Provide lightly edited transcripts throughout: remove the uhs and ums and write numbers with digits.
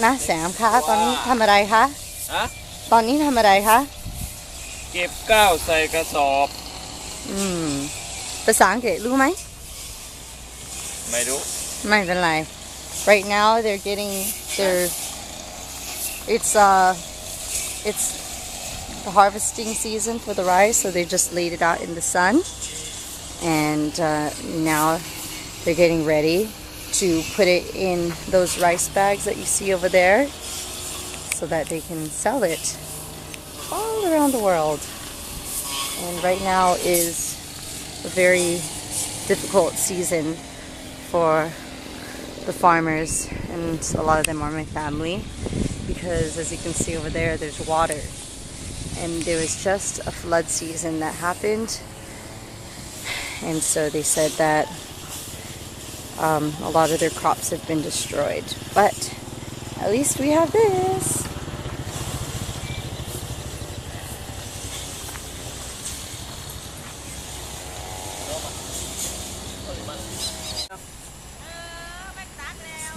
นะแสมคะตอนนี้ทำอะไรคะ ฮะ ตอนนี้ทำอะไรคะ เก็บก้าวใส่กระสอบ อืมภาษาอังกฤษรู้ไหม ไม่รู้ ไม่เป็นไร right now they're getting their it's the harvesting season for the rice, so they just laid it out in the sun, and now they're getting ready to put it in those rice bags that you see over there so that they can sell it all around the world. And right now is a very difficult season for the farmers, and a lot of them are my family, because as you can see over there, there's water, and there was just a flood season that happened, and so they said that a lot of their crops have been destroyed, but at least we have this.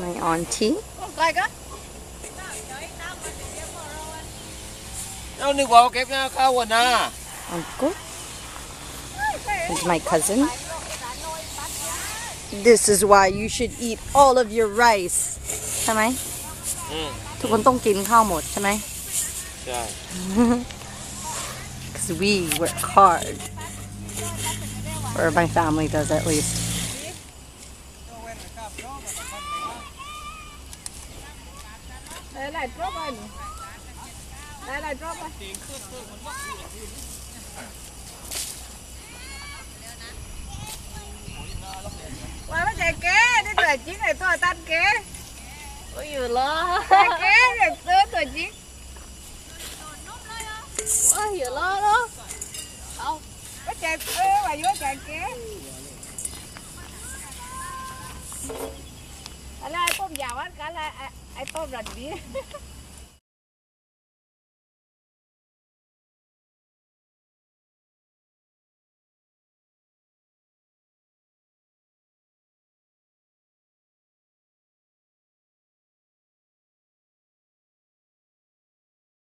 My auntie. เอานึกว่าเก็บงาข้าววันน่ะ Uncle. This is my cousin. This is why you should eat all of your rice. ใช่ไหม ทุกคนต้องกินข้าวหมดใช่ไหม ใช่ Because we work hard. Or my family does at least. Qua nó chạy kế, đến tuổi chín này tôi tan kế. Ôi dồi lo. Chạy kế được tới tuổi chín. Ôi dồi lo đó. Không, có chạy ê bà vô chạy kế. Anh ai tôm giàu anh cả là ai tôm rành đi.